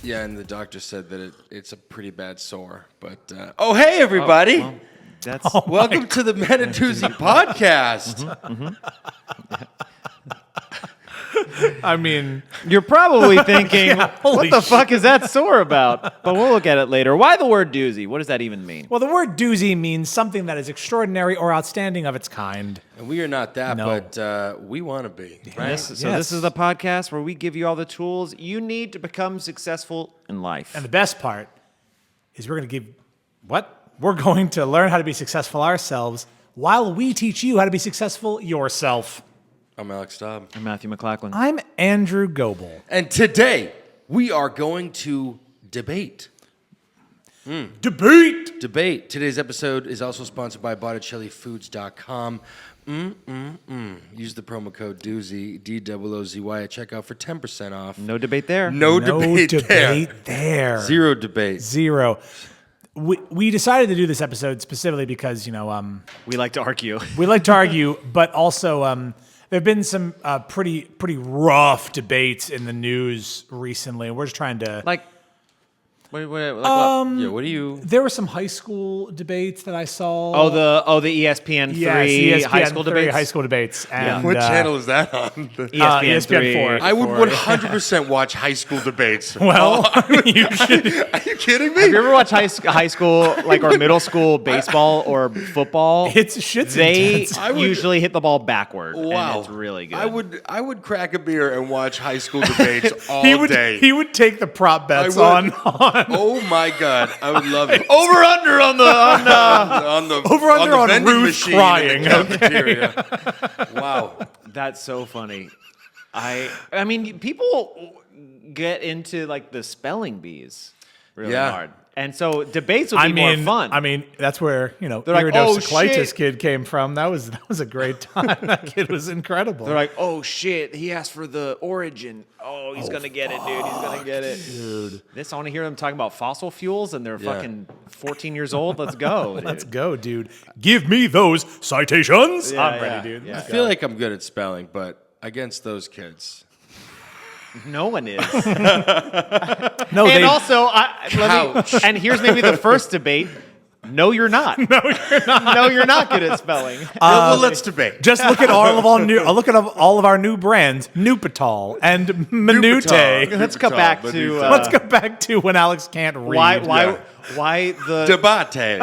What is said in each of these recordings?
Yeah, and the doctor said that it's a pretty bad sore. But hey, everybody! Welcome to the Men and Doozy podcast. I mean, you're probably thinking, what the fuck is that sore about? But we'll look at it later. Why the word doozy? What does that even mean? well, the word doozy means something that is extraordinary or outstanding of its kind. And we are not that, but we want to be. Right? So this is the podcast where we give you all the tools you need to become successful in life. And the best part is we're going to learn how to be successful ourselves while we teach you how to be successful yourself. I'm Alex Staub. I'm Matthew McLachlan. I'm Andrew Goebel. And today, we are going to debate. Debate! Debate. Today's episode is also sponsored by BotticelliFoods.com. Use the promo code Doozy, D-O-O-Z-Y, at checkout for 10% off. No debate there. No debate there. Zero debate. Zero. We decided to do this episode specifically because, we like to argue. we like to argue, but also there have been some pretty rough debates in the news recently, and we're just trying to... Like what? Yeah, what do you... There were some high school debates that I saw. Oh, the ESPN 3 ESPN high school 3 debates? high school debates. And, What channel is that on? ESPN 3. 4. I would 100% watch high school debates. Well, you should... Are you kidding me? Have you ever watched high school, or middle school baseball or football? Shit's They intense. usually hit the ball backward. Wow. And it's really good. I would crack a beer and watch high school debates all day. He would take the prop bets I on. would. Oh my God, I would love it. Over under on the Over under on vending Ruth machine crying, in the cafeteria. Wow. That's so funny. I mean, people get into the spelling bees really hard. And so debates would be more fun. I mean, that's where shit. kid came from. That was a great time. That kid was incredible. They're like, oh shit, he asked for the origin. Oh, he's gonna get it, dude. He's gonna get it. Dude. I want to hear them talking about fossil fuels and they're fucking 14 years old. Let's go, dude. Let's go, dude. Give me those citations. Yeah, I'm ready, dude. yeah. I feel like I'm good at spelling, but against those kids. No one is. No, And also, and here's maybe the first debate. No, you're not. No, you're not good at spelling. Well, let's debate. just look at all of our new brands, Nupital and Minute. Nupital. Let's go back to Let's go back to when Alex can't read. why the Debate.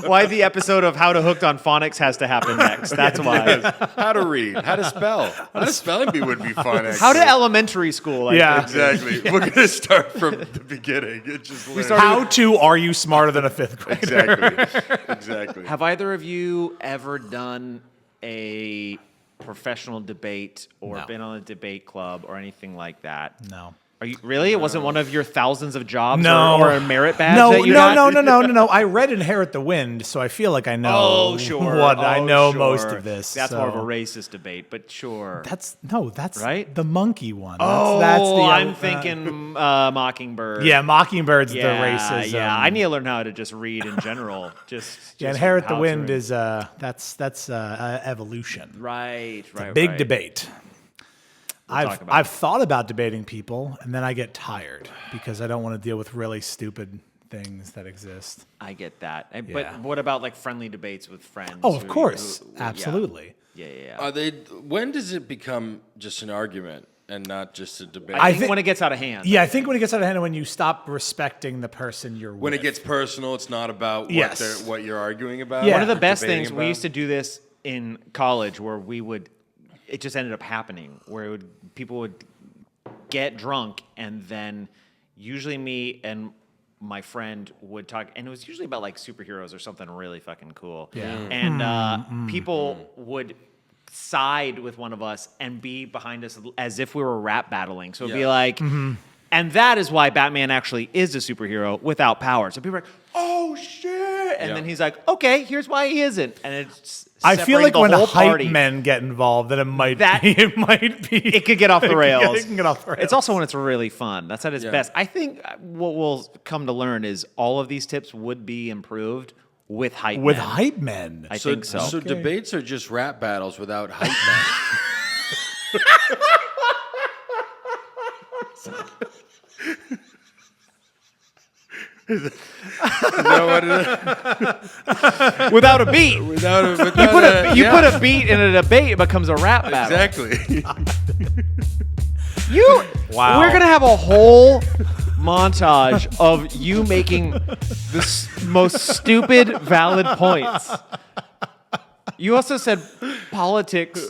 why the episode of How to Hooked on Phonics has to happen next. That's why. How to read, how to spell. How to spelling bee would be fun. Actually. How to elementary school. I Yeah. think. Exactly. We're gonna start from the beginning. It just How to are you smarter than a fifth grader? Exactly. Have either of you ever done a professional debate or No. been on a debate club or anything like that? No. Are you really? It wasn't one of your thousands of jobs No. or a merit badge? No, that you no. I read Inherit the Wind, so I feel like I know Oh, sure. I know Sure. most of this. That's so. more of a racist debate, but sure. That's Right? the monkey one. that's the I'm thinking Mockingbird. Yeah, Mockingbird's yeah, the racism. Yeah, I need to learn how to just read in general. just Inherit the how to Wind read. is that's evolution. right. Big debate. talk about I've thought about debating people, and then I get tired because I don't want to deal with really stupid things that exist. I get that. Yeah. But what about friendly debates with friends? Oh, of course, absolutely. Yeah. When does it become just an argument and not just a debate? I think when it gets out of hand. Yeah, I think when it gets out of hand, when you stop respecting the person you're with. when it gets personal, it's not about Yes. what you're arguing about. Yeah. One of the or best debating things, we about. used to do this in college where it just ended up happening, where people would get drunk and then usually me and my friend would talk, and it was usually about superheroes or something really fucking cool. Yeah. And people would side with one of us and be behind us as if we were rap battling. So it'd be like, and that is why Batman actually is a superhero without powers. So people are like, oh shit. And then he's like, okay, here's why he isn't. And it's I feel like separating when the whole hype party. men get involved, that it might be. It could get off the rails. It can get off the rails. It's also when it's really fun. That's at its best. I think what we'll come to learn is all of these tips would be improved with hype with men. hype men. I think so. So debates are just rap battles without hype Is that what it is? Without a beat. You put a beat in a debate, it becomes a rap battle. Exactly. Wow. We're gonna have a whole montage of you making the most stupid valid points. You also said politics.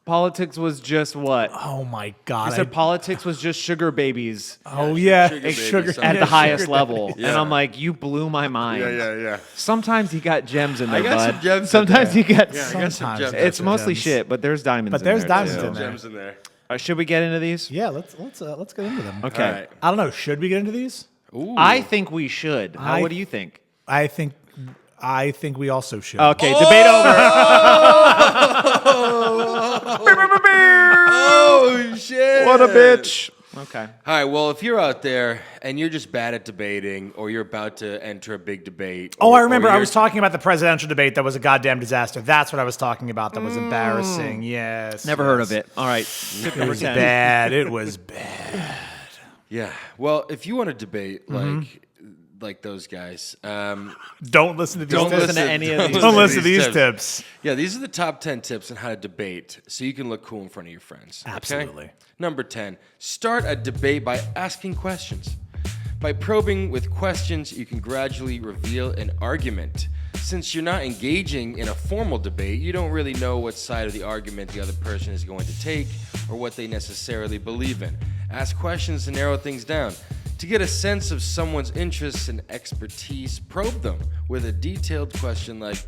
Politics was just what? Oh my God. You said politics was just sugar babies oh yeah. sugar baby, Sugar something. at the highest sugar level. daddy. Yeah. And I'm like, you blew my mind. Yeah. Sometimes you got gems in there, I got bud. some gems in Sometimes there. you got. Yeah, I got some Sometimes. gems. It's Some mostly gems. shit, but there's diamonds. But in there's there, diamonds too. in there. Gems in there. Should we get into these? Yeah, let's get into them. Okay. All right. I don't know. Should we get into these? Ooh. I think we should. I- What do you think? I think we also should. Okay, debate over. Oh shit! What a bitch. Okay. All right. Well, if you're out there and you're just bad at debating, or you're about to enter a big debate. Oh, or- I remember. or I you're- was talking about the presidential debate that was a goddamn disaster. That's what I was talking about. That was embarrassing. Yes. Never heard of it. All right. Tip It number was 10. bad. It was bad. Yeah. Well, if you want to debate like those guys, Don't listen to these Don't tips. listen to any of these. Don't listen to these tips. yeah, these are the top 10 tips on how to debate so you can look cool in front of your friends. okay? Absolutely. Number 10, start a debate by asking questions. By probing with questions, you can gradually reveal an argument. Since you're not engaging in a formal debate, you don't really know what side of the argument the other person is going to take or what they necessarily believe in. Ask questions to narrow things down. To get a sense of someone's interests and expertise, probe them with a detailed question like,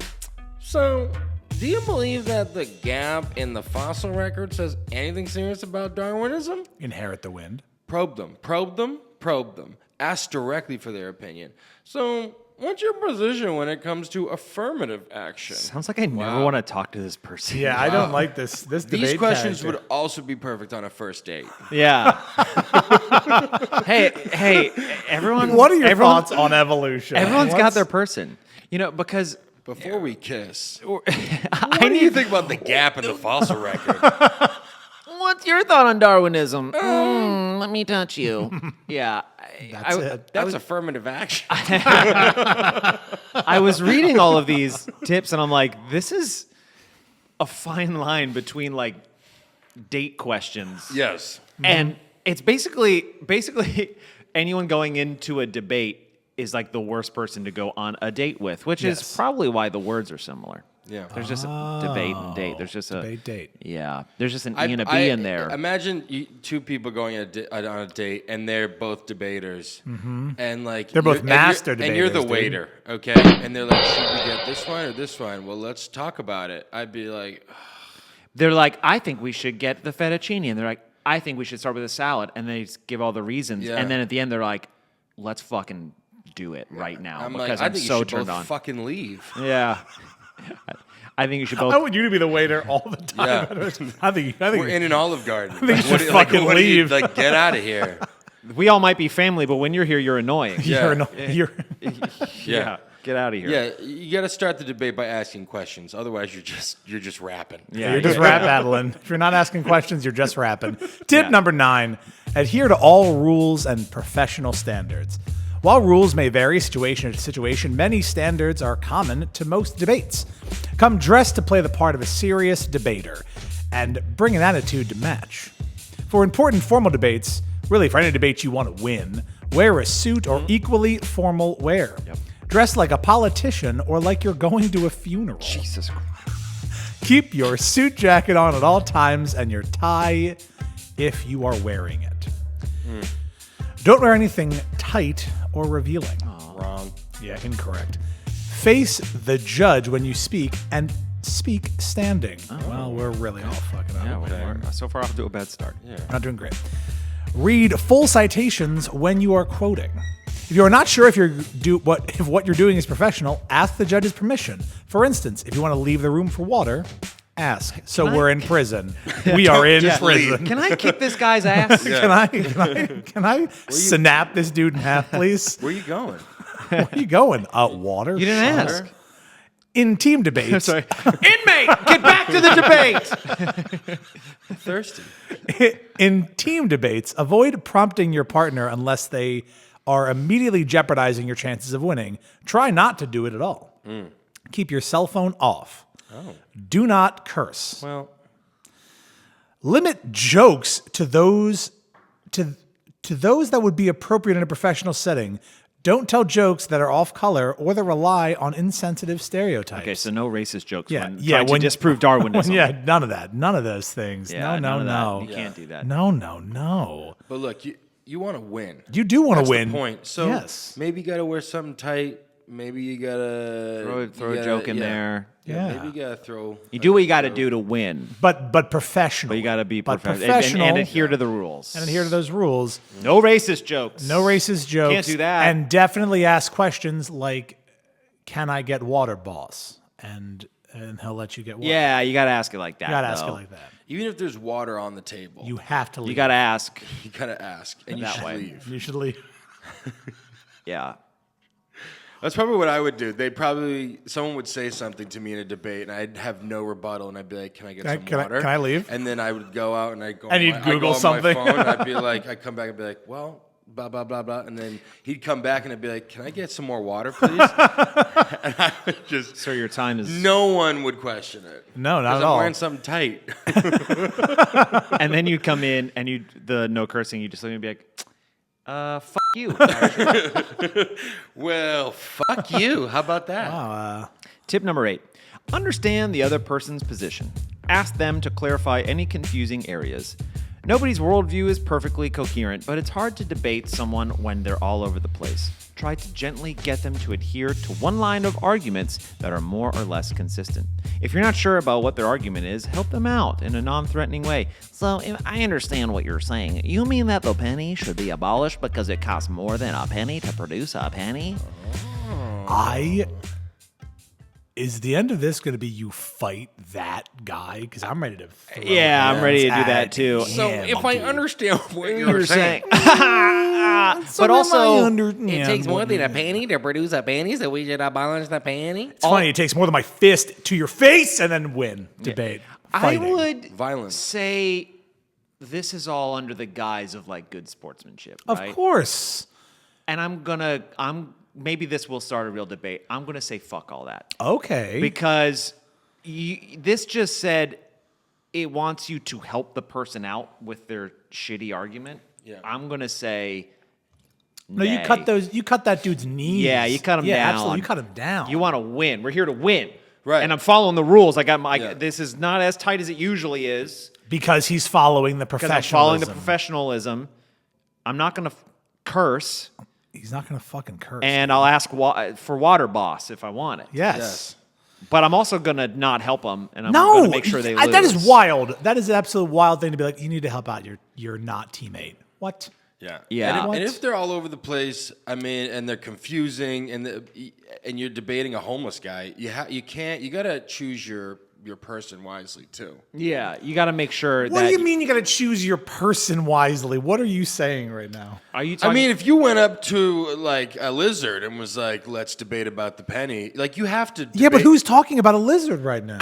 so, do you believe that the gap in the fossil record says anything serious about Darwinism? Inherit the wind. Probe them. Ask directly for their opinion. So, what's your position when it comes to affirmative action? Sounds like I never want to talk to this person. Yeah, I don't like this debate. These questions character. would also be perfect on a first date. Yeah. hey, everyone. What are your everyone, thoughts on evolution? Everyone's got What's- their person. You know, because Before we kiss, I what do you need. think about the gap in the fossil record? What's your thought on Darwinism? Let me touch you. Yeah. That's it. That's affirmative action. I was reading all of these tips and I'm like, this is a fine line between like date questions. Yes. And it's basically anyone going into a debate is like the worst person to go on a date with, which is Yes. probably why the words are similar. Yeah. There's just a debate and date. There's just a Debate date. Yeah. There's just an E and a B in there. Imagine two people going on a date and they're both debaters, and like They're both you're- master and you're the debaters, dude. waiter, okay? And they're like, should we get this wine or this wine? Well, let's talk about it. I'd be like, They're like, I think we should get the fettuccine. And they're like, I think we should start with a salad. And they just give all the reasons. Yeah. And then at the end, they're like, let's fucking do it right now. I'm because like, I I'm think you so should turned both on. fucking leave. Yeah. I think you should I both. want you to be the waiter all the time. Yeah. I think We're in an Olive Garden. think you should fucking what do you- leave. like, get out of here. We all might be family, but when you're here, you're annoying. Yeah. you're Yeah. Get out of here. Yeah, you got to start the debate by asking questions. Otherwise, you're just rapping. Yeah. You're just rap battling. If you're not asking questions, you're just rapping. Tip number 9, adhere to all rules and professional standards. While rules may vary situation to situation, many standards are common to most debates. Come dressed to play the part of a serious debater and bring an attitude to match. For important formal debates, really for any debate you want to win, wear a suit or equally formal wear. Dress like a politician or like you're going to a funeral. Jesus Christ. Keep your suit jacket on at all times and your tie if you are wearing it. Don't wear anything tight or revealing. Wrong. Yeah, incorrect. Face the judge when you speak and speak standing. Well, we're really all fucking up. Yeah, we're so far off to a bad start. Yeah. Not doing great. Read full citations when you are quoting. If you are not sure if what you're doing is professional, ask the judge's permission. For instance, if you want to leave the room for water, ask. So we're in prison. We are in prison. Can I kick this guy's ass? Can I snap this dude in half, please? Where you going? Where are you going? Water. You didn't Sure. ask. In team debates, Sorry. Inmate, get back to the debate. Thirsty. in team debates, avoid prompting your partner unless they are immediately jeopardizing your chances of winning, try not to do it at all. Keep your cell phone off. Do not curse. Well, Limit jokes to those that would be appropriate in a professional setting. Don't tell jokes that are off color or that rely on insensitive stereotypes. Okay, so no racist jokes when yeah, trying to disprove Darwinism. none of that. None of those things. Yeah, no. none of that. You can't do that. No. but look, you want to win. You do want That's to win. the point. So yes. maybe you got to wear something tight. Maybe you got to Throw a joke in there. Yeah. Maybe you got to throw. You do what you got to do to win. But professional. But you got to be But professional and adhere to the rules. And adhere to those rules. No racist jokes. No racist jokes. Can't do that. And definitely ask questions like, "Can I get water, boss?" And he'll let you get water. Yeah, you got to ask it like that. You gotta ask it though. like that. Even if there's water on the table, You have to leave. You got to ask. you got to ask, and you That should way. leave. You should leave. Yeah. That's probably what I would do. Someone would say something to me in a debate, and I'd have no rebuttal, and I'd be like, "Can I get some water? can I leave?" And then I would go out and I'd go. And on you'd my, I'd Google go on something. My phone, and I'd be like, I'd come back and be like, "Well, blah blah blah blah," and then he'd come back and I'd be like, "Can I get some more water, please?" And I would just. So your time is. No one would question it. No, not at I'm all. wearing something tight. And then you come in and the no cursing, you just look and be like, fuck you. Well, fuck you. How about that? Tip number 8. Understand the other person's position. Ask them to clarify any confusing areas. Nobody's worldview is perfectly coherent, but it's hard to debate someone when they're all over the place. Try to gently get them to adhere to one line of arguments that are more or less consistent. If you're not sure about what their argument is, help them out in a non-threatening way. So, if I understand what you're saying. You mean that the penny should be abolished because it costs more than a penny to produce a penny? Is the end of this going to be you fight that guy? Because I'm ready to. Yeah, I'm ready to do that too. So if I understand what You're you're saying, but also, it takes more than a penny to produce a penny, so we should abolish the penny. It's funny. It takes more than my fist to your face and then win debate. I Fighting. would Violence. say this is all under the guise of like good sportsmanship, Of right? course. And maybe this will start a real debate. I'm gonna say fuck all that Okay. because this just said it wants you to help the person out with their shitty argument. Yeah. I'm gonna say. No, you nay. cut that dude's knees. Yeah, you cut him yeah, down. absolutely. You cut him down. You want to win. We're here to win. Right. And I'm following the rules. I got my. Yeah. This is not as tight as it usually is. because he's following the Because professionalism. I'm following the professionalism. I'm not going to curse, He's not going to fucking curse. and I'll ask for water boss if I want it. yes. Yes. But I'm also going to not help them, and I'm No, going to make sure they lose. that is wild. That is an absolute wild thing to be like, you need to help out your not teammate. What? Yeah. Yeah. And What? if they're all over the place, I mean, and they're confusing, and you're debating a homeless guy, you got to choose your person wisely too. Yeah, you got to make sure What that. do you mean you got to choose your person wisely? What are you saying right now? Are you talking? I mean, if you went up to like a lizard and was like, "Let's debate about the penny," like you have to. Yeah, but debate- who's talking about a lizard right now?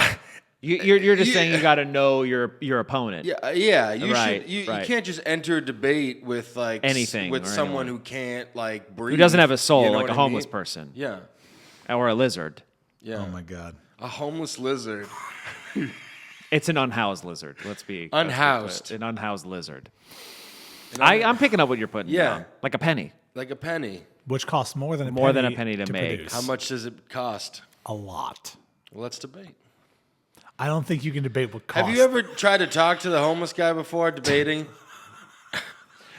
you're just saying you got to know your opponent. Yeah. You Right, should. You right. can't just enter a debate with like Anything with or someone anyone. who can't like breathe. Who doesn't have a soul, You know like what a I homeless mean? person. Yeah. Or a lizard. Yeah. Oh my god. A homeless lizard. It's an unhoused lizard. Let's be Unhoused. An unhoused lizard. I'm picking up what you're putting Yeah. down. Like a penny. Like a penny. Which costs more than a More penny than a penny to make. produce. How much does it cost? A lot. Well, let's debate. I don't think you can debate what cost. Have you ever tried to talk to the homeless guy before debating?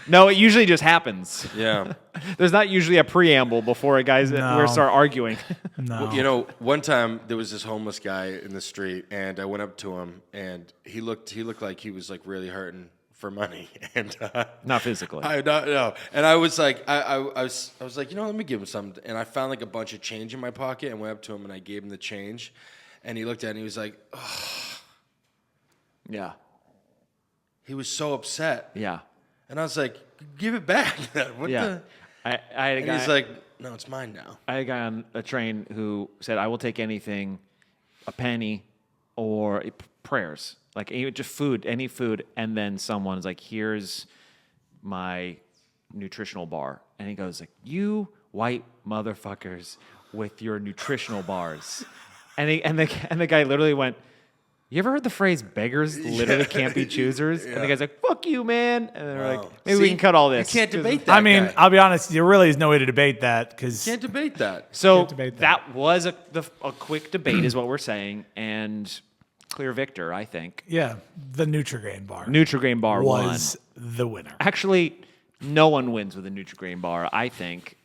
No, it usually just happens. Yeah. There's not usually a preamble before a guy's No. we start arguing. No. You know, one time there was this homeless guy in the street, and I went up to him, and he looked like he was like really hurting for money, and Not physically. I don't know. And I was like, I was like, you know, let me give him something. And I found like a bunch of change in my pocket, and went up to him, and I gave him the change, and he looked at it, and he was like, oh, Yeah. he was so upset, Yeah. and I was like, give it back. What Yeah. the? I had a And guy. he's like, no, it's mine now. I had a guy on a train who said, "I will take anything, a penny, or prayers, like just food, any food." And then someone's like, "Here's my nutritional bar," And he goes like, "You white motherfuckers with your nutritional bars." And the guy literally went, "You ever heard the phrase beggars literally can't be choosers?" And the guy's like, "Fuck you, man." And then we're like, maybe we can cut all this. You can't debate that. I mean, guy. I'll be honest, there really is no way to debate that because Can't debate that. So Can't debate that. that was a quick debate is what we're saying. And clear victor, I think. yeah, the Nutri-Grain bar Nutri-Grain bar was won. the winner. Actually, no one wins with a Nutri-Grain bar, I think,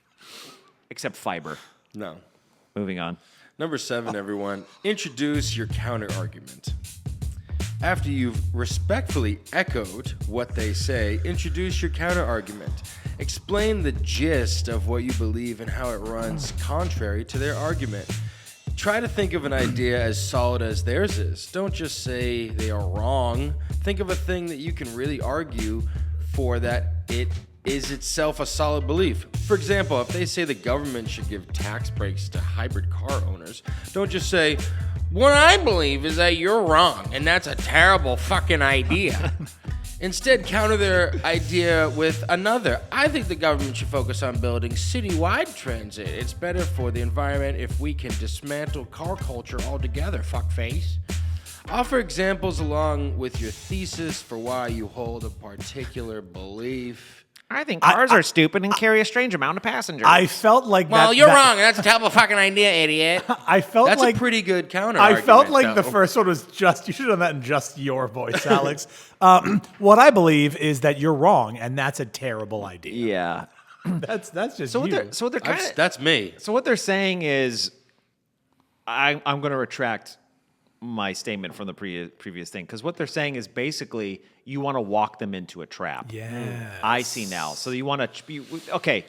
except fiber. No. Moving on. Number 7, everyone. Introduce your counter argument. After you've respectfully echoed what they say, introduce your counter argument. Explain the gist of what you believe and how it runs contrary to their argument. Try to think of an idea as solid as theirs is. Don't just say they are wrong. Think of a thing that you can really argue for that it is itself a solid belief. For example, if they say the government should give tax breaks to hybrid car owners, don't just say, "What I believe is that you're wrong, and that's a terrible fucking idea." Instead, counter their idea with another. "I think the government should focus on building citywide transit. It's better for the environment if we can dismantle car culture altogether, fuckface." Offer examples along with your thesis for why you hold a particular belief. I think cars are stupid and carry a strange amount of passengers. I felt like Well, you're wrong. That's a terrible fucking idea, idiot. I felt That's like a pretty good counter I argument, felt like the though. first one was just, you should have done that in just your voice, Alex. What I believe is that you're wrong, and that's a terrible idea. Yeah. That's just So what you. they're kind of That's me. So what they're saying is, I'm going to retract my statement from the previous thing, because what they're saying is basically you want to walk them into a trap. Yeah. I see now. So you want to be okay.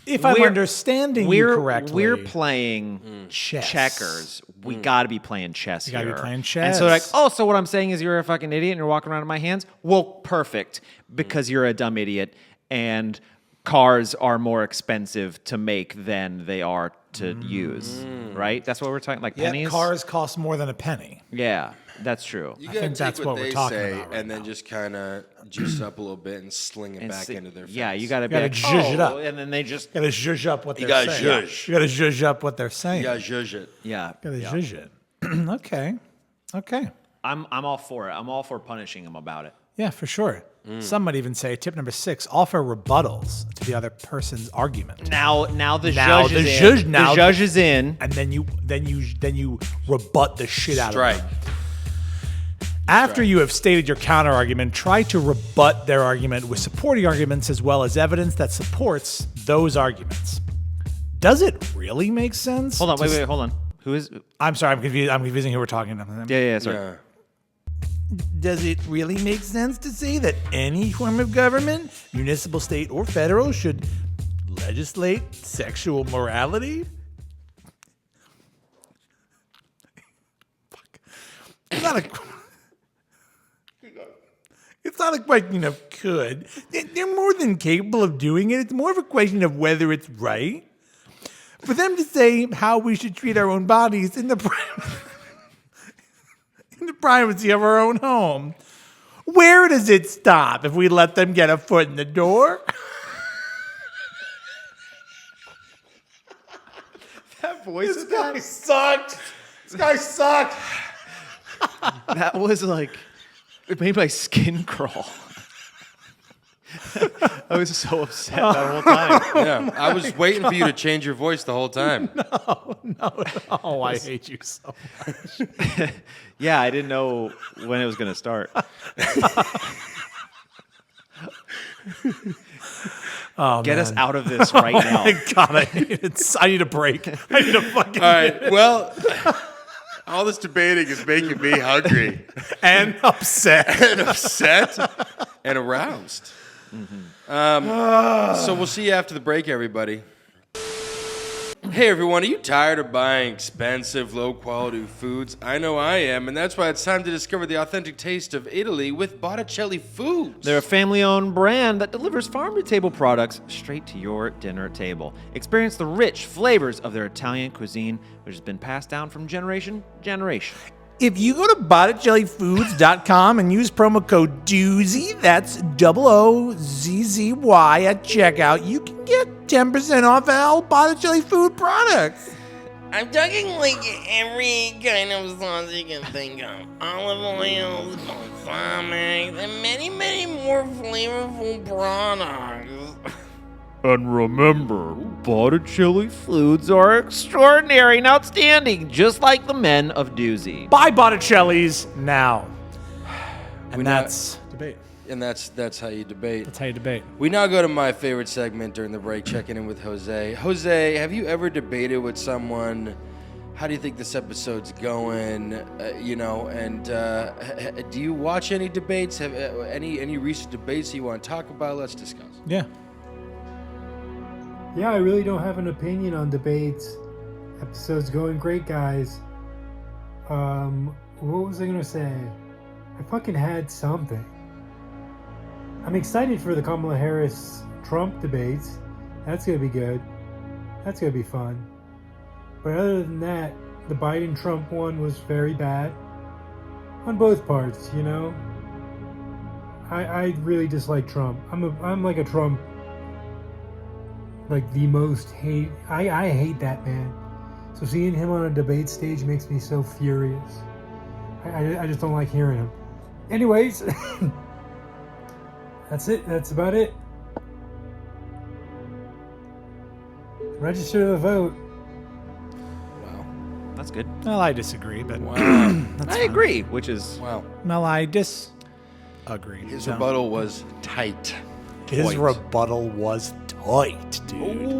If I'm understanding you correctly, we're playing chess. checkers. We got to be playing chess gotta here. be playing And chess. so like, oh, so what I'm saying is you're a fucking idiot and you're walking around in my hands? Well, perfect, because you're a dumb idiot and cars are more expensive to make than they are to use, right? That's what we're talking, like Yeah, pennies? cars cost more than a penny. Yeah, that's true. You I gotta think take that's what we're they talking say about right and then just kind of juice it up a little bit and sling it And back si- into their face. Yeah, you got to be gotta like, zhuzh it up. and then they just, You gotta zhuzh up what they're gotta saying. zhuzh. You gotta zhuzh up what they're saying. Yeah, zhuzh it. yeah. You gotta yeah. zhuzh it. Okay. I'm all for it. I'm all for punishing them about it. Yeah, for sure. Some might even say tip number 6: offer rebuttals to the other person's argument. Now the Now judge the is judge- in. now The judge is in. And then you rebut the shit out Strike. of them. After you have stated your counter argument, try to rebut their argument with supporting arguments as well as evidence that supports those arguments. Does it really make sense? Hold on, to wait, hold on. Who is? I'm sorry, I'm confused. I'm confusing who we're talking about. Yeah, sorry. Yeah. Does it really make sense to say that any form of government, municipal, state, or federal, should legislate sexual morality? Fuck. It's not a question of could. They're more than capable of doing it. It's more of a question of whether it's right. For them to say how we should treat our own bodies in the privacy of our own home. Where does it stop if we let them get a foot in the door? That voice This guy sucked. This guy sucked. That was like, it made my skin crawl. I was so upset that whole time. Yeah, I was waiting for you to change your voice the whole time. Oh, I hate you so much. Yeah, I didn't know when it was going to start. Get us out of this right now. God, I need a break. I need a fucking All right, well, all this debating is making me hungry and upset. and upset and aroused. So we'll see you after the break, everybody. Hey everyone, are you tired of buying expensive, low-quality foods? I know I am, and that's why it's time to discover the authentic taste of Italy with Botticelli Foods. They're a family-owned brand that delivers farm-to-table products straight to your dinner table. Experience the rich flavors of their Italian cuisine, which has been passed down from generation to generation. If you go to BotticelliFoods.com and use promo code Doozy, that's OOZZY at checkout, you can get 10% off all Botticelli food products. I'm talking like every kind of sauce you can think of. Olive oils, balsamic, and many, many more flavorful products. And remember, Botticelli foods are extraordinary and outstanding, just like the men of Doozy. Buy Botticelli's now. And that's debate. And that's how you debate. That's how you debate. We now go to my favorite segment during the break, checking in with Jose. Jose, have you ever debated with someone? How do you think this episode's going? Do you watch any debates? Have any recent debates you want to talk about? Let's discuss. Yeah. Yeah, I really don't have an opinion on debates. Episode's going great, guys. What was I gonna say? I fucking had something. I'm excited for the Kamala Harris-Trump debates. That's gonna be good. That's gonna be fun. But other than that, the Biden-Trump one was very bad. On both parts, you know? I really dislike Trump. I'm like a Trump, like the most hate. I hate that man. So seeing him on a debate stage makes me so furious. I just don't like hearing him. Anyways, that's it. That's about it. Register to vote. Wow. That's good. Well, I disagree, but Wow. I agree, which is Wow. well, I disagree. His So, rebuttal was tight. His Point. rebuttal was tight, dude.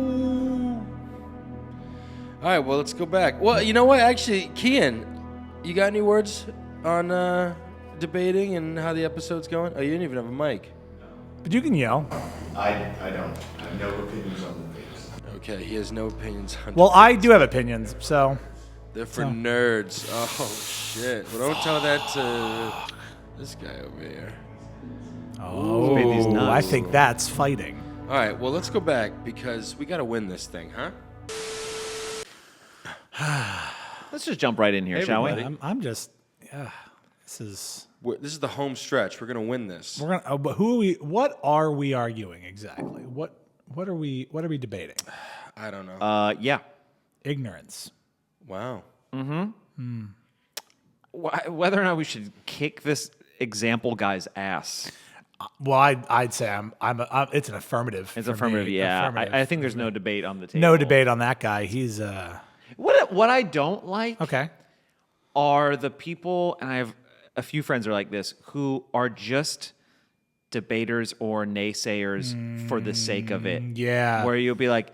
All right, well, let's go back. Well, you know what? Actually, Kian, you got any words on debating and how the episode's going? Oh, you didn't even have a mic. But you can yell. I don't. I have no opinions on the debates. Okay, he has no opinions on Well, I do have opinions, so They're for nerds. Oh, shit. Well, don't tell that to this guy over here. baby's nuts. I think that's fighting. All right, well, let's go back because we got to win this thing, huh? Let's just jump right in here, shall we? I'm just, this is. This is the home stretch. We're going to win this. We're gonna. But who are we? What are we arguing exactly? What are we? What are we debating? I don't know. Yeah. Ignorance. Wow. Whether or not we should kick this example guy's ass. Well, I'd say it's an affirmative. It's for affirmative, me. yeah. Affirmative. I think there's no debate on the table. No debate on that guy. He's What I don't like okay. are the people, and I have a few friends are like this, who are just debaters or naysayers for the sake of it. Yeah. Where you'll be like,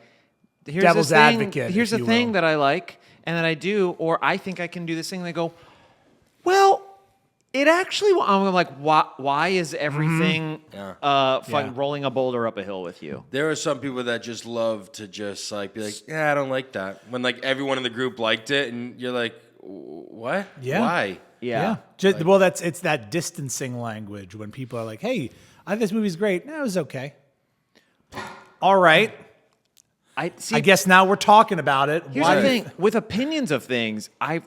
here's Devil's this thing, advocate, here's if the you thing will. that I like and that I do, or I think I can do this thing. And they go, well, it actually, I'm like, why is everything fucking rolling a boulder up a hill with you? There are some people that just love to just like be like, yeah, I don't like that. When like everyone in the group liked it, and you're like, what? Yeah. Why? Yeah. Well, it's that distancing language when people are like, "Hey, I think this movie's great." No, it was okay. All right. I I guess now we're talking about it. Here's the thing with opinions of things. I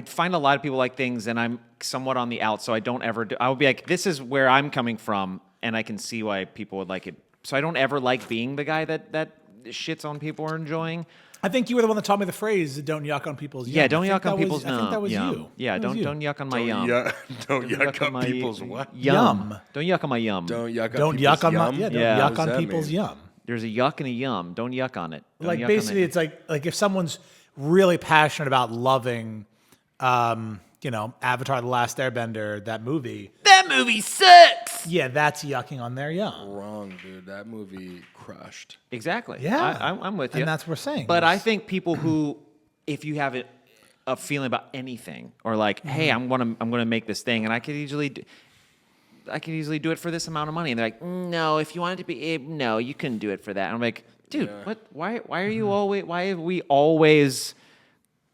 find a lot of people like things, and I'm somewhat on the out, so I don't ever. I would be like, this is where I'm coming from, and I can see why people would like it. So I don't ever like being the guy that shits on people are enjoying. I think you were the one that taught me the phrase "Don't yuck on people's yum." Yeah, don't I think yuck on that people's was, I think that was yum. you. Yeah, That was don't you. yuck on my Don't yum. Don't yuck on my people's what? Yum. Don't yuck on my yum. Don't yuck on Don't people's yuck on yum? my Yeah. Don't What yuck does on that people's mean? yum. There's a yuck and a yum. Don't yuck on it. Don't Like yuck basically, on it's like if someone's really passionate about loving, Avatar: The Last Airbender, that movie. that movie sucks. Yeah, that's yucking on their yum. Wrong, dude. That movie crushed. Exactly. Yeah. I'm with you. And that's what we're saying. But I think people who, if you have a feeling about anything, or like, hey, I'm gonna make this thing, and I could easily do it for this amount of money, and they're like, no, if you want it to be, no, you couldn't do it for that. And I'm like, dude, what? Why are you always? Why are we always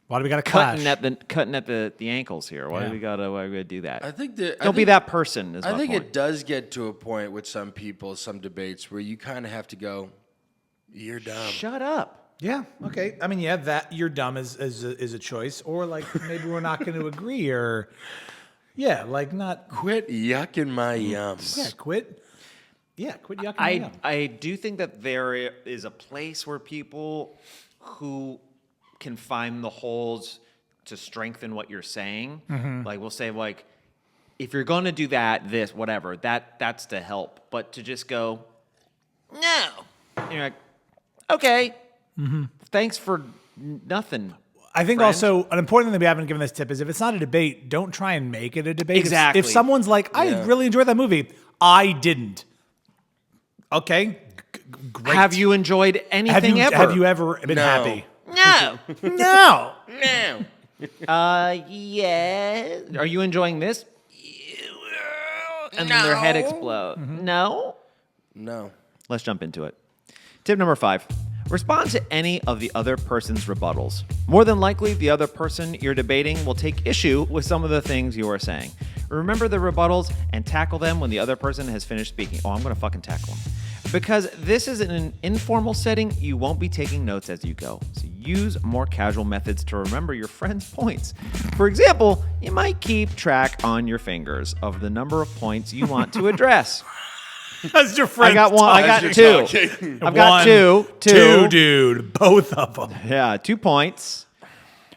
why do we got to clash? cutting at the ankles here? Why do we gotta do that? I think that Don't be that person. Is I my think point. it does get to a point with some people, some debates, where you kind of have to go, "You're dumb." Shut up. Yeah. Okay. I mean, yeah, that you're dumb is a choice, or like maybe we're not going to agree, or like not Quit yucking my yums. yeah, quit. Yeah, quit yucking my yum. I do think that there is a place where people who can find the holes to strengthen what you're saying. Like we'll say like, if you're going to do that, this, whatever, that's to help. But to just go, no. And you're like, okay, thanks for nothing. I think friend. also an important thing that we haven't given this tip is if it's not a debate, don't try and make it a debate. Exactly. If someone's like, I really enjoyed that movie, I didn't. Okay, great. Have you enjoyed anything ever? Have you ever been happy? No. No. No. Yeah. Are you enjoying this? And then their head explodes. No? No. Let's jump into it. Tip number 5. Respond to any of the other person's rebuttals. More than likely, the other person you're debating will take issue with some of the things you are saying. Remember the rebuttals and tackle them when the other person has finished speaking. Oh, I'm going to fucking tackle them. Because this is in an informal setting, you won't be taking notes as you go. So use more casual methods to remember your friend's points. For example, you might keep track on your fingers of the number of points you want to address. That's your friend. I got one. I got As two. you're talking. I've got two. Two, dude. Both of them. Yeah, 2 points.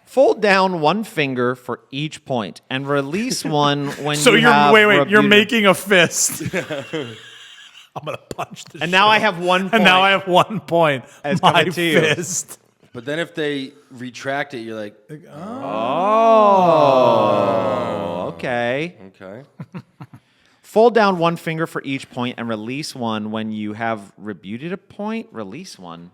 Fold down one finger for each point and release one when So you have you're you're rebuted. making a fist. I'm gonna punch the And now I have 1 point. And now I have 1 point. It's My coming to you. fist. But then if they retract it, you're like, Oh, okay. okay. Fold down one finger for each point and release one when you have rebuted a point. Release one.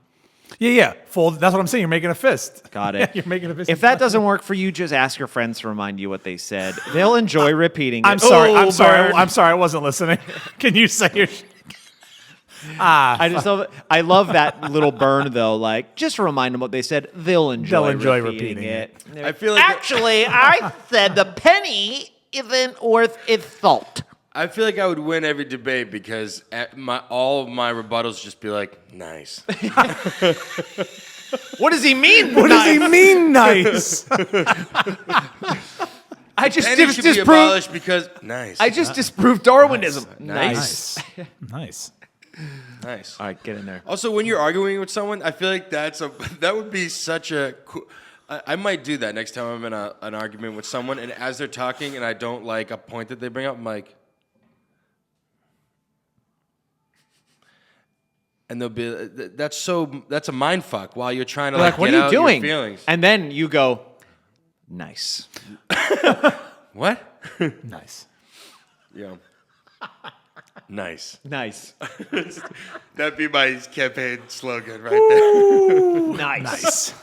Yeah. Fold. That's what I'm saying. You're making a fist. Got it. Yeah, you're making a fist. If that doesn't work for you, just ask your friends to remind you what they said. They'll enjoy repeating it. I'm sorry. Oh, I'm sorry. burn. I'm sorry. I wasn't listening. Can you say your? I just love that little burn though. Like, just remind them what they said. They'll enjoy repeating it. I feel like Actually, I said the penny isn't worth its salt. I feel like I would win every debate because all of my rebuttals just be like, nice. What does he mean? What does he mean? Nice. I just Penny should be disproved. abolished because nice. I just disproved Darwinism. Nice. Nice. Nice. All right, get in there. Also, when you're arguing with someone, I feel like that would be such a cool. I might do that next time I'm in an argument with someone, and as they're talking, and I don't like a point that they bring up, I'm like, and they'll be that's a mind fuck while you're trying to Like, what get are you out doing? your feelings. And then you go, nice. What? Nice. Yeah. Nice. Nice. That'd be my campaign slogan right there. Nice.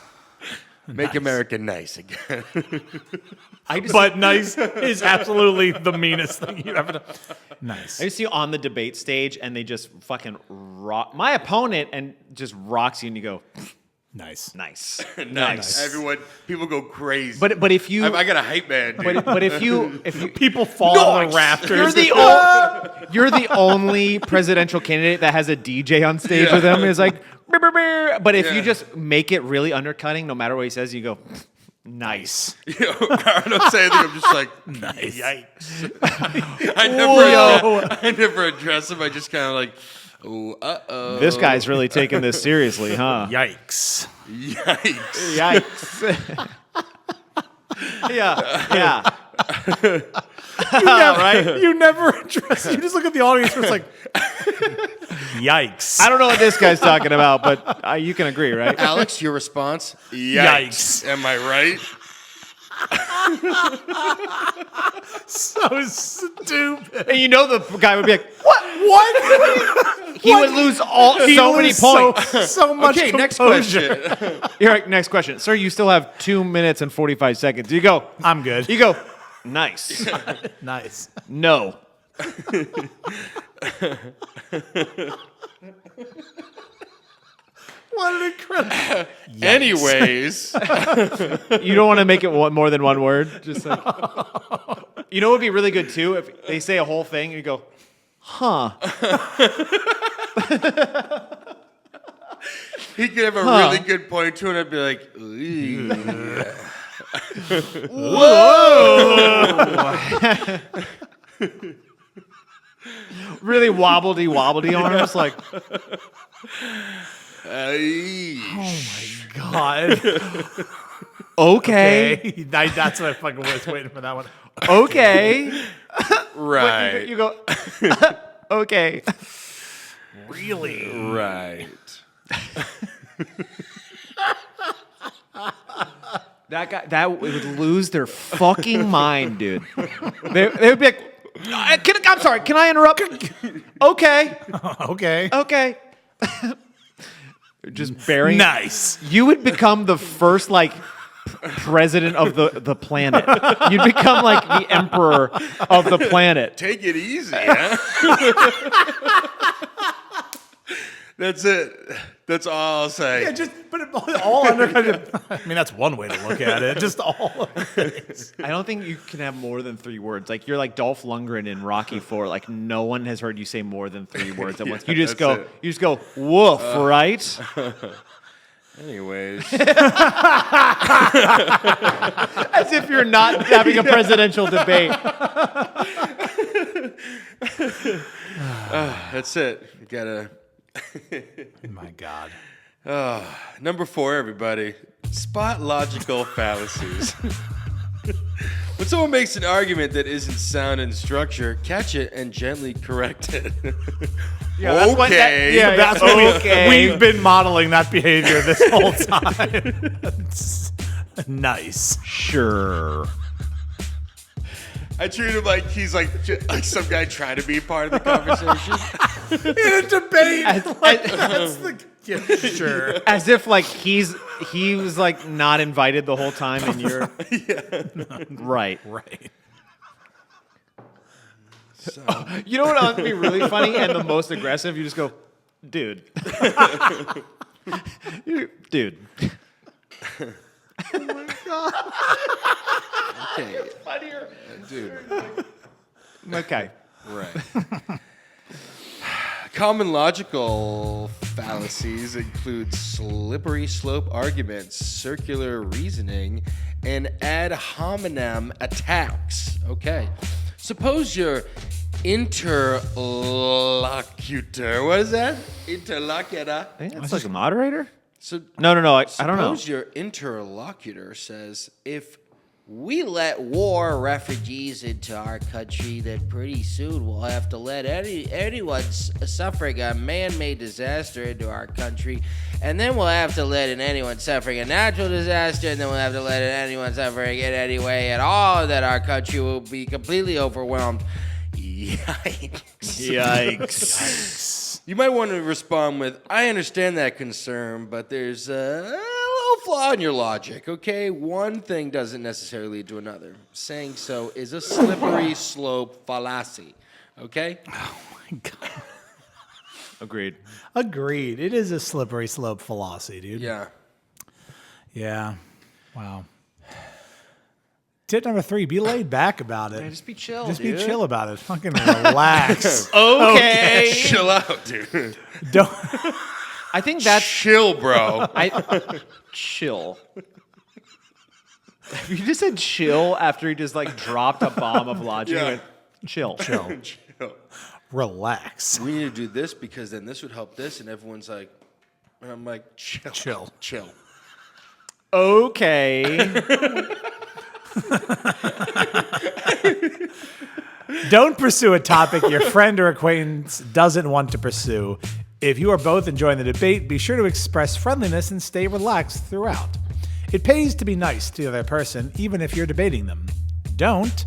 Make America nice again. But nice is absolutely the meanest thing you ever done. Nice. I just see you on the debate stage and they just fucking rock my opponent and just rocks you and you go, Nice. nice. Nice. People go crazy. But if you I got a hype man, dude. but if you People fall on the rafters. you're the only presidential candidate that has a DJ on stage with him. It's like, "Brr, brr, brr." But if you just make it really undercutting, no matter what he says, you go, nice. I don't say anything. I'm just like, Nice. yikes. I never address him. I just kind of like, oh, uh-oh. This guy's really taking this seriously, huh? Yikes. Yikes. Yikes. yeah. Right? You never address. You just look at the audience and it's like, yikes. I don't know what this guy's talking about, but you can agree, right? Alex, your response? Yikes. Am I right? So stupid. And you know the guy would be like, what? What? He would lose so many points. So much Okay, next composure. question. You're like, next question. Sir, you still have 2 minutes and 45 seconds. You go, I'm good. you go, nice. Nice. No. What an incredible. Anyways, You don't want to make it more than one word. Just like, you know what would be really good too? If they say a whole thing and you go, huh. He could have a really good point to it. I'd be like, Really wobbly arms, like. God. Okay. That's what I fucking was waiting for that one. Okay. right. You go. Okay. Really? Right. That would lose their fucking mind, dude. They would be like, I'm sorry, can I interrupt? Okay. Okay. Just burying. Nice. You would become the first, like, president of the planet. You'd become, like, the emperor of the planet. Take it easy, huh? That's it. That's all I'll say. Yeah, just put it all under kind of. I mean, that's one way to look at it. Just all of it. I don't think you can have more than 3 words. Like, you're like Dolph Lundgren in Rocky IV. Like, no one has heard you say more than 3 words at once. You just go, woof, right? Anyways. As if you're not having a presidential debate. That's it. You gotta. My God. Number 4, everybody. Spot logical fallacies. When someone makes an argument that isn't sound in structure, catch it and gently correct it. That's what That's what we've been modeling that behavior this whole time. Nice. Sure. I treat him like he's like some guy trying to be part of the conversation. In a debate. Sure. As if like he was like not invited the whole time and you're right. So. You know what would be really funny and the most aggressive? You just go, dude. Dude. Oh my God. Okay. Funnier. Dude. Okay. Right. Common logical fallacies include slippery slope arguments, circular reasoning, and ad hominem attacks. Okay. Suppose your interlocutor, what is that? Interlocutor. I think that's like a moderator? So No. I don't know. suppose your interlocutor says, if we let war refugees into our country, then pretty soon we'll have to let anyone suffering a man-made disaster into our country, and then we'll have to let in anyone suffering a natural disaster, and then we'll have to let in anyone suffering in any way at all, that our country will be completely overwhelmed. Yikes. you might want to respond with, I understand that concern, but there's a little flaw in your logic, okay? One thing doesn't necessarily lead to another. Saying so is a slippery slope fallacy, okay? Oh my God. Agreed. It is a slippery slope fallacy, dude. Yeah. Wow. Tip number 3, be laid back about it. Yeah, just be chill, Just dude. be chill about it. Fucking relax. Okay. Chill out, dude. Don't. I think that's Chill, bro. chill. You just said chill after he just like dropped a bomb of logic. Yeah. You went, chill. Chill. Relax. We need to do this because then this would help this, and everyone's like, and I'm like, chill. Okay. Don't pursue a topic your friend or acquaintance doesn't want to pursue. If you are both enjoying the debate, be sure to express friendliness and stay relaxed throughout. It pays to be nice to the other person, even if you're debating them. Don't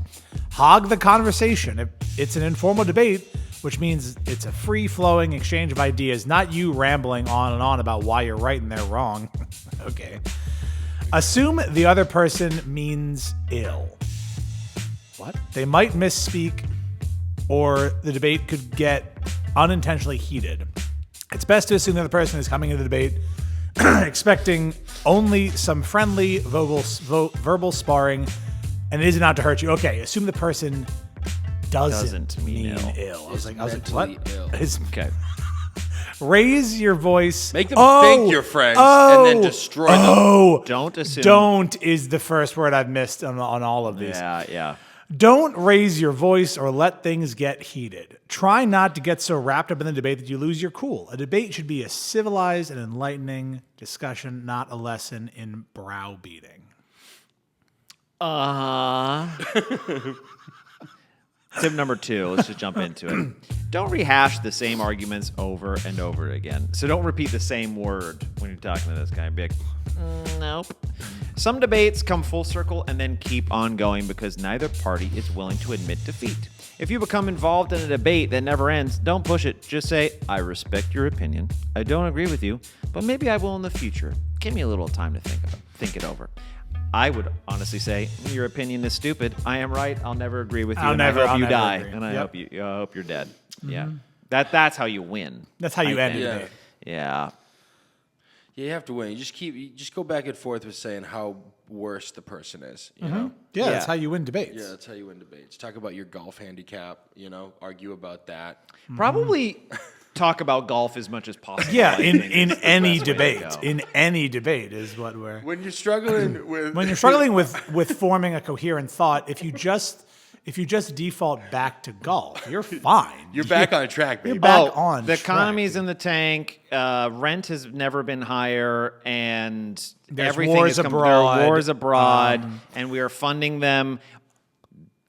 hog the conversation. It's an informal debate, which means it's a free-flowing exchange of ideas, not you rambling on and on about why you're right and they're wrong. Okay. Assume the other person means ill. What? They might misspeak, or the debate could get unintentionally heated. It's best to assume the other person is coming into the debate expecting only some friendly verbal sparring, and it isn't out to hurt you. Okay, assume the person doesn't mean ill. I was like, what? Ill. Is Okay. Raise your voice. Make them think you're friends and then destroy them. Don't assume. Don't is the first word I've missed on all of these. Yeah. Don't raise your voice or let things get heated. Try not to get so wrapped up in the debate that you lose your cool. A debate should be a civilized and enlightening discussion, not a lesson in browbeating. Tip number 2, let's just jump into it. Don't rehash the same arguments over and over again. So don't repeat the same word when you're talking to this guy. Be like, nope. Some debates come full circle and then keep on going because neither party is willing to admit defeat. If you become involved in a debate that never ends, don't push it. Just say, I respect your opinion. I don't agree with you, but maybe I will in the future. Give me a little time to think it over. I would honestly say your opinion is stupid. I am right. I'll never agree with you. I hope you die. Agree. And I hope you're dead. Yeah. That's how you win. That's how you end Yeah. it. Yeah. You have to win. You just go back and forth with saying how worse the person is. You know. Yeah, that's Yeah. how you win debates. Yeah, that's how you win debates. Talk about your golf handicap. Argue about that. Probably talk about golf as much as possible. Yeah, I in think is the any best way to debate. go. In any debate is what we're... When you're struggling with with forming a coherent thought, if you just default back to golf, you're fine. you're back on track, baby. You're back on The track. economy's in the tank. Rent has never been higher, and There's everything wars is abroad. There are wars abroad, and we are funding them.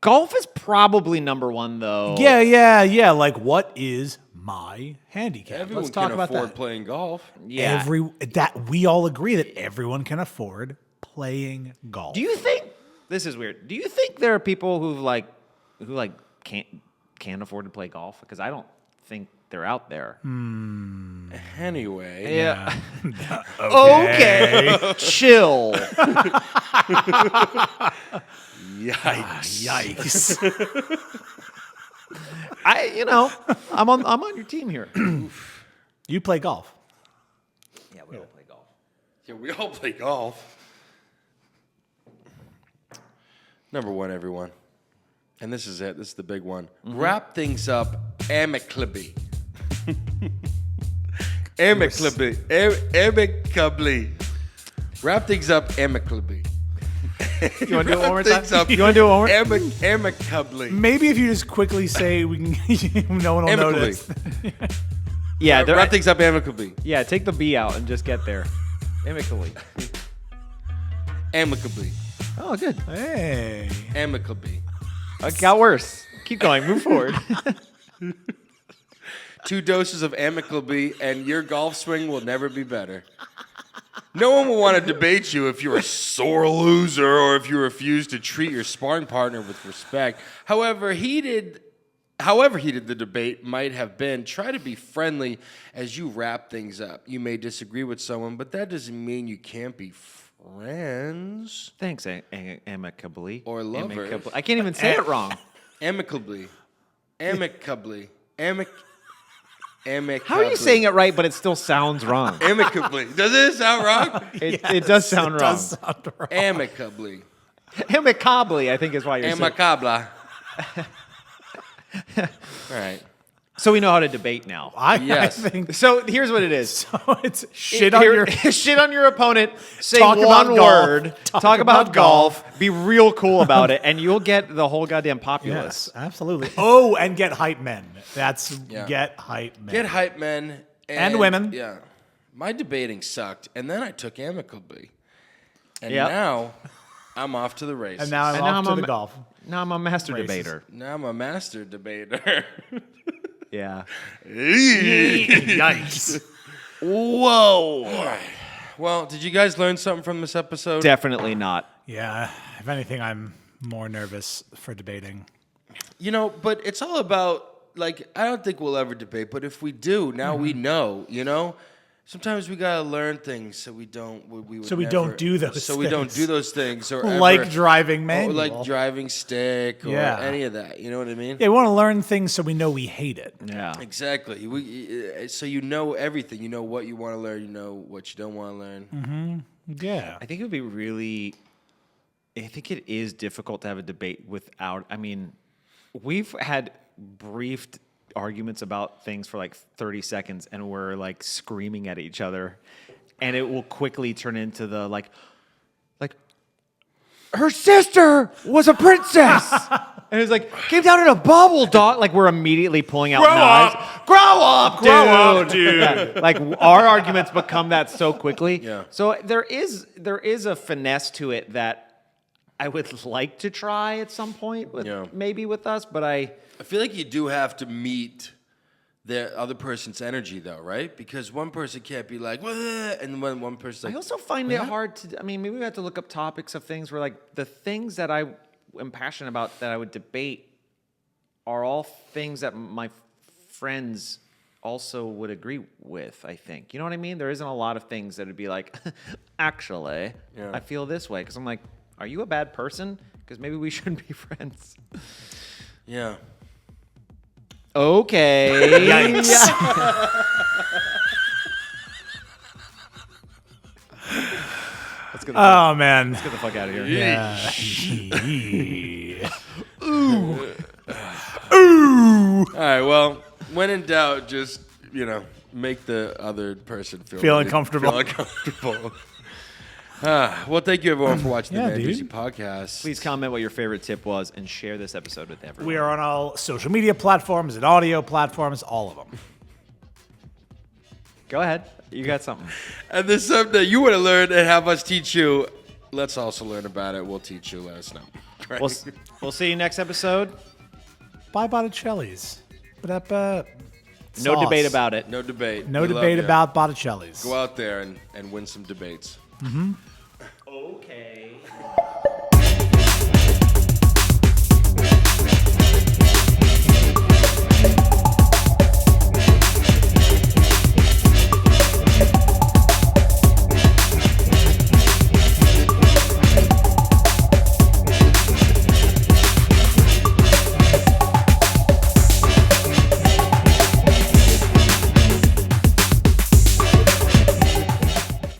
Golf is probably number 1, though. Yeah. Like, what is my handicap? Everyone Let's talk can about afford that. playing golf. Yeah. We all agree that everyone can afford playing golf. Do you think this is weird? Do you think there are people who can't afford to play golf? Because I don't think they're out there. Anyway. Yeah. Okay. Chill. Yikes. I'm on your team here. You play golf. Yeah, we all play golf. Yeah, we all play golf. Number 1, everyone. And this is it. This is the big one. Wrap things up amicably. Amicably. Amicably. Wrap things up amicably. You want to do it one more time? Things up You want to do it one more? amicably. Maybe if you just quickly say we can, no one will Amicably. notice. Yeah, Wrap things up amicably. yeah. Take the B out and just get there. Amicably. Amicably. Oh, good. Hey. Amicably. It got worse. Keep going. Move forward. 2 doses of amicably, and your golf swing will never be better. No one will want to debate you if you're a sore loser or if you refuse to treat your sparring partner with respect. However heated the debate might have been, try to be friendly as you wrap things up. You may disagree with someone, but that doesn't mean you can't be friends. Thanks, amicably. Or lovers. Amicably. I can't even say it wrong. Amicably. Amicably. Amicably. How are you saying it right, but it still sounds wrong? Amicably. Does it sound wrong? It does sound wrong. Does sound wrong. Amicably. Amicably, I think is why you're saying. Amicabla. All right. So we know how to debate now. Yes. I think So here's what it is. so. It's shit on your... shit on your opponent. Say Talk one about golf. word. Talk Talk about about golf. Be real cool about it, and you'll get the whole goddamn populace. Yes, absolutely. Oh, and get hype men. That's Yeah. get hype men. Get hype men. And women. Yeah. My debating sucked, and then I took amicably. And Yep. now I'm off to the races. And now I'm And off now to I'm the a- golf. Now I'm a master Races. debater. Now I'm a master debater. Yeah. Yikes. Whoa. Well, did you guys learn something from this episode? Definitely not. Yeah. If anything, I'm more nervous for debating. But it's all about, like, I don't think we'll ever debate, but if we do, now we know, Sometimes we gotta learn things so we don't. We would So we never- don't do those So we don't things. do those things, or Like ever, driving or manual. like driving stick, or Yeah. any of that. You know what I mean? Yeah, we want to learn things so we know we hate it. Yeah. Exactly. So you know everything. You know what you want to learn. You know what you don't want to learn. Yeah. I think it would be really. I think it is difficult to have a debate without. I mean, we've had briefed arguments about things for like 30 seconds and we're like screaming at each other, and it will quickly turn into the like her sister was a princess. And it's like, came down in a bubble, dog. Like, we're immediately pulling out knives. Grow up, dude. Yeah. Like, our arguments become that so quickly. Yeah. So there is a finesse to it that I would like to try at some point, maybe with us, but I feel like you do have to meet the other person's energy, though, right? Because one person can't be like, "Wah," and when one person's like, I also find it hard to. I mean, maybe we have to look up topics of things where, like, the things that I am passionate about that I would debate are all things that my friends also would agree with. I think, you know what I mean. There isn't a lot of things that would be like, actually, I feel this way, because I'm like, are you a bad person? Because maybe we shouldn't be friends. yeah. Okay. Yikes. Oh, man. Let's get the fuck out of here. Yeah. All right. Well, when in doubt, just make the other person feel uncomfortable. Feel uncomfortable. Well, thank you everyone for watching the Man dude. Doozy podcast. Please comment what your favorite tip was and share this episode with everyone. We are on all social media platforms and audio platforms, all of them. Go ahead. You got something. And there's something that you want to learn and have us teach you. Let's also learn about it. We'll teach you. Let us know. Right? We'll see you next episode. Bye, Botticelli's. No debate about it. No debate. No We love debate ya. about Botticelli's. Go out there and win some debates. Mm-hmm.